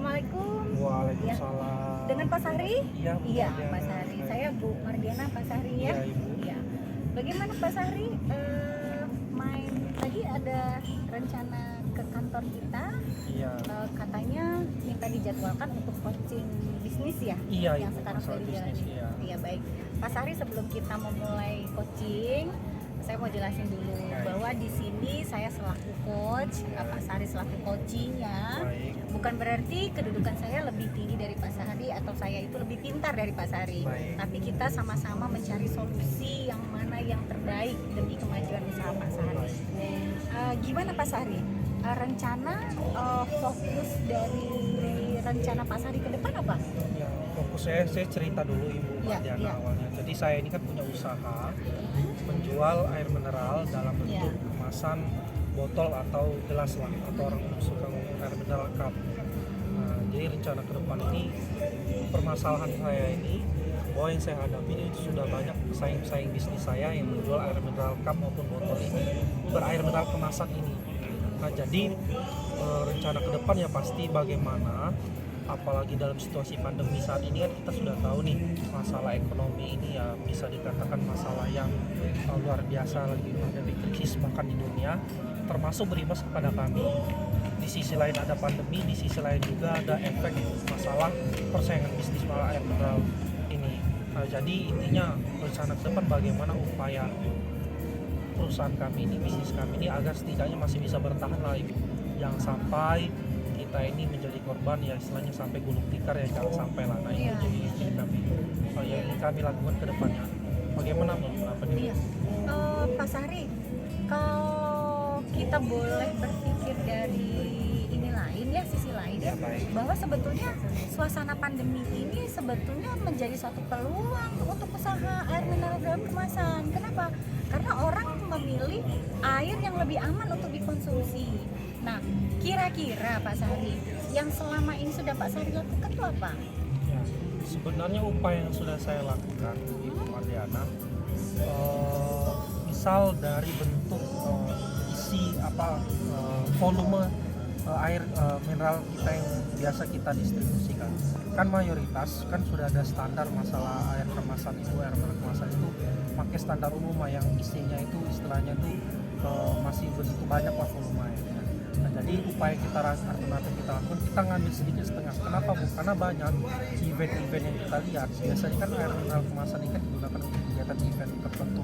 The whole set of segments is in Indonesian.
Assalamualaikum. Waalaikumsalam. Dengan Pak Sahri? Iya, Bu Iya, Mardiana. Pak Sahri. Saya Bu Mardiana, Pak Sahri ya. Iya, Ibu. Iya. Bagaimana Pak Sahri? Main tadi ada rencana ke kantor kita. Iya. Katanya minta dijadwalkan untuk coaching bisnis ya? Iya, Yang Ibu, sekarang masalah sudah bisnis, dijalani. iya. Iya, baik. Pak Sahri, sebelum kita memulai coaching, saya mau jelasin dulu bahwa di sini saya selaku coach, Pak Sahri selaku coaching ya. Baik. Bukan berarti kedudukan saya lebih tinggi dari Pak Sahri atau saya itu lebih pintar dari Pak Sahri. Baik. Tapi kita sama-sama mencari solusi yang mana yang terbaik demi kemajuan usaha Pak Sahri. Gimana Pak Sahri? Rencana fokus dari rencana Pak Sahri ke depan apa? Ya, fokus saya cerita dulu Ibu Iya, Mardiana iya. awalnya. Jadi saya ini kan punya usaha menjual air mineral dalam bentuk Iya. kemasan botol atau gelas lah, atau orang suka ngomong air mineral cup. Nah, jadi rencana ke depan ini, permasalahan saya ini bahwa yang saya hadapi itu sudah banyak pesaing-pesaing bisnis saya yang menjual air mineral cup maupun botol ini, berair mineral kemasan ini. Nah, jadi rencana ke depan ya pasti bagaimana, apalagi dalam situasi pandemi saat ini kan kita sudah tahu nih, masalah ekonomi ini ya bisa dikatakan masalah yang luar biasa, lagi menghadapi krisis bahkan di dunia, termasuk berimbas kepada kami. Di sisi lain ada pandemi, di sisi lain juga ada efek masalah persaingan bisnis malah air mineral ini. Nah, jadi intinya rencana ke depan bagaimana upaya perusahaan kami ini, bisnis kami ini agar setidaknya masih bisa bertahan lah, jangan sampai kita ini menjadi korban ya istilahnya sampai gulung tikar ya, jangan sampai lah. Nah, itu Iya. jadi yang kami yang ingin kami lakukan ke depannya. Bagaimana Mbak? Apa nih? Iya. Pak Sahri, kalau kita boleh berpikir dari ini lain ya, sisi lain ya, Ya, baik. bahwa sebetulnya suasana pandemi ini sebetulnya menjadi suatu peluang untuk usaha air mineral dalam kemasan. Kenapa? Karena orang memilih air yang lebih aman untuk dikonsumsi. Nah, kira-kira Pak Sahri, yang selama ini sudah Pak Sahri lakukan itu apa? Ya, sebenarnya upaya yang sudah saya lakukan Ibu Mardiana, misal dari bentuk isi volume air mineral kita yang biasa kita distribusikan, kan mayoritas kan sudah ada standar masalah air kemasan itu, air mineral kemasan itu pakai standar umum yang isinya itu istilahnya itu masih begitu banyak lah volume airnya. Nah, jadi upaya kita alternatif kita lakukan, kita ngambil sedikit setengah. Kenapa Bu? Karena banyak event-event yang kita lihat, biasanya kan air mineral kemasan ini kan digunakan untuk kegiatan event tertentu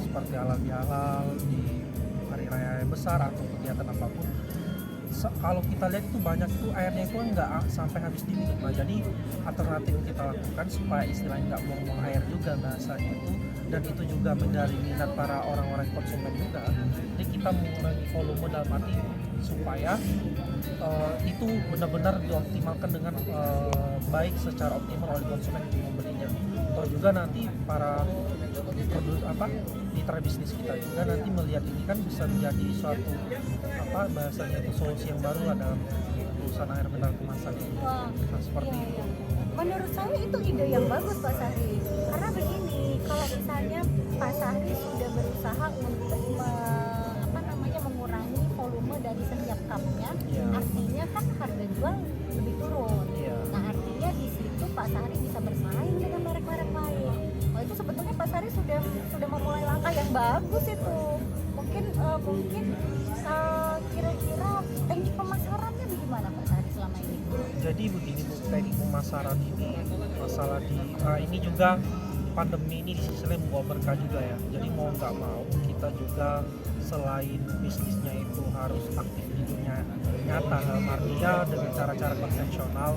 seperti halal bihalal di hari raya yang besar atau kegiatan apapun. Kalau kita lihat itu banyak itu airnya itu nggak sampai habis diminum. Nah, jadi alternatif yang kita lakukan supaya istilahnya nggak buang-buang air juga bahasanya itu, dan itu juga menjadi minat para orang-orang konsumen juga. Jadi kita mengurangi volume dalam arti supaya itu benar-benar dioptimalkan dengan baik secara optimal oleh konsumen yang membelinya. Atau juga nanti para mitra bisnis kita juga nanti melihat ini kan bisa menjadi suatu bahasanya itu solusi yang baru lah dalam perusahaan air mineral kemasan ini. Wah, Nah, seperti iya, itu. iya. Menurut saya itu ide yang bagus Pak Sahri. Karena begini, kalau misalnya Pak Sahri sudah berusaha untuk mengurangi volume dari setiap cupnya, Iya. artinya kan harga jual lebih turun. Iya. Nah, artinya di situ Pak Sahri bisa bersaing dengan merek-merek lain. Wah, itu sebetulnya Pak Sahri sudah memulai langkah yang bagus itu. Mungkin kira-kira teknik pemasarannya bagaimana Pak Sahri selama ini? Jadi begini Bu, teknik pemasaran ini masalah ini juga pandemi ini di sisi lain membawa berkah juga ya. Jadi mau nggak mau kita juga selain bisnisnya itu harus aktif di dunia nyata, dalam artinya dengan cara-cara konvensional,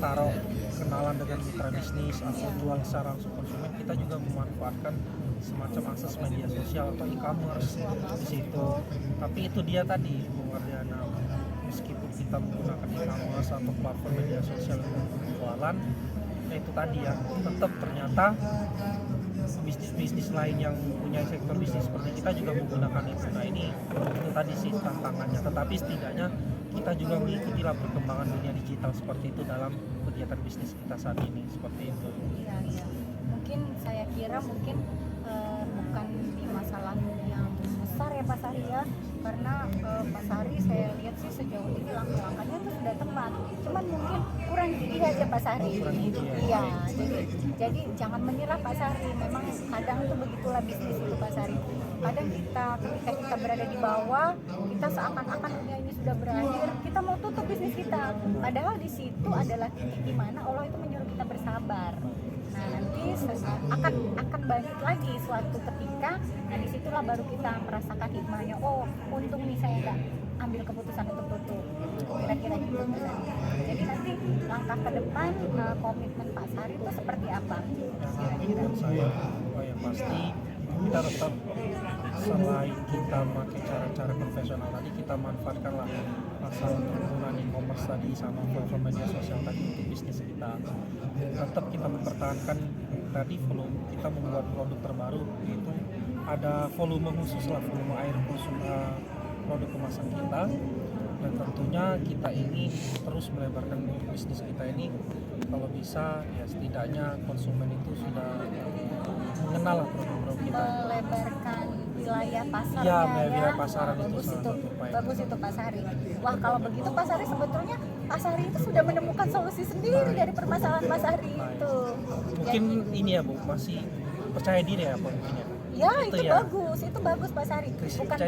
taruh kenalan dengan mitra bisnis atau jual secara langsung konsumen, kita juga memanfaatkan semacam akses media sosial atau e-commerce di situ. Tapi itu dia tadi Bu Mardiana, meskipun kita menggunakan e-commerce atau platform media sosial untuk jualan, itu tadi ya, tetap ternyata bisnis-bisnis lain yang punya sektor bisnis seperti kita juga menggunakan itu. Nah, ini itu tadi sih tantangannya, tetapi setidaknya kita juga mengikuti perkembangan dunia digital seperti itu dalam kegiatan bisnis kita saat ini, seperti itu. Iya, iya. Mungkin saya kira bukan di masalah yang besar ya Pak Sari ya, karena Pak Sari saya lihat sih sejauh ini langkah-langkahnya itu sudah tepat, cuman mungkin kurang gigih aja Pak Sari. Kurang gigih ya. Iya, jadi jangan menyerah Pak Sari, memang kadang itu begitulah bisnis itu Pak Sari. Kadang kita ketika kita berada di bawah, kita seakan-akan dunia ini sudah berakhir, kita mau tutup bisnis kita, padahal di situ adalah titik di mana Allah itu menyuruh kita bersabar. Nah nanti akan balik lagi suatu ketika, nah disitulah baru kita merasakan hikmahnya. Oh untung nih saya nggak ambil keputusan untuk tutup, kira-kira gitu Pak Sari. Jadi nanti langkah ke depan, komitmen Pak Sari itu seperti apa kira-kira? Buat saya, yang pasti kita tetap selain kita pakai cara-cara konvensional tadi, kita manfaatkanlah masalah penggunaan e-commerce tadi sama platform media sosial tadi untuk bisnis kita. Tetap kita mempertahankan tadi volume, kita membuat produk terbaru, yaitu ada volume khusus lah, volume air khusus produk kemasan kita. Dan tentunya kita ini terus melebarkan untuk bisnis kita ini, kalau bisa ya setidaknya konsumen itu sudah mengenal lah produk-produk kita. Melebarkan wilayah pasarnya Ya, ya, wilayah pasaran itu bagus salah itu, satu upaya. bagus itu Pak Sari. Wah kalau begitu Pak Sari sebetulnya Pak Sari itu sudah menemukan solusi sendiri dari permasalahan Pak Sari itu. Mungkin ini ya Bu, masih percaya diri ya apa mungkin ya? Ya Itu itu ya. itu bagus Pak Sari. Bukan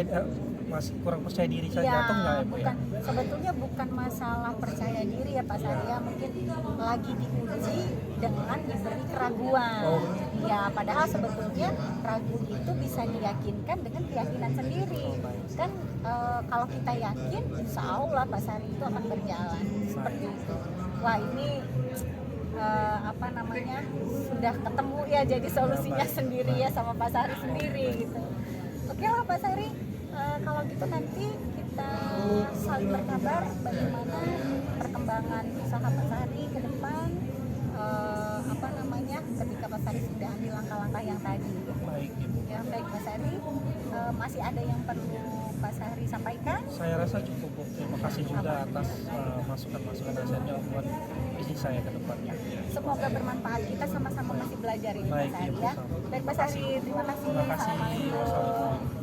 Masih kurang percaya diri saja ya, atau enggak ya Bu ya? bukan, sebetulnya bukan masalah percaya diri ya Pak Sari ya, mungkin lagi diuji dengan diberi keraguan. Oh. Ya padahal sebetulnya ragu itu bisa diyakinkan dengan keyakinan sendiri. Kan kalau kita yakin, insya Allah Pak Sari itu akan berjalan seperti itu. Wah ini apa namanya, sudah ketemu ya jadi solusinya sendiri ya sama Pak Sari sendiri gitu. Oke lah Pak Sari, kalau gitu nanti kita saling berkabar bagaimana perkembangan usaha Pak Sari ke depan, apa namanya, ketika Pak Sari sudah ambil langkah-langkah yang tadi. Baik Ibu. Ya baik Pak Sari, masih ada yang perlu Pak Sari sampaikan? Saya rasa cukup Bu. Terima kasih juga atas masukan-masukan nasihatnya buat bisnis saya ke depannya. Semoga bermanfaat, kita sama-sama masih belajar ini Pak Baik, Sari Ibu, ya. sama. Baik Pak Sari, terima kasih. Terima kasih. Assalamualaikum. Wassalamualaikum.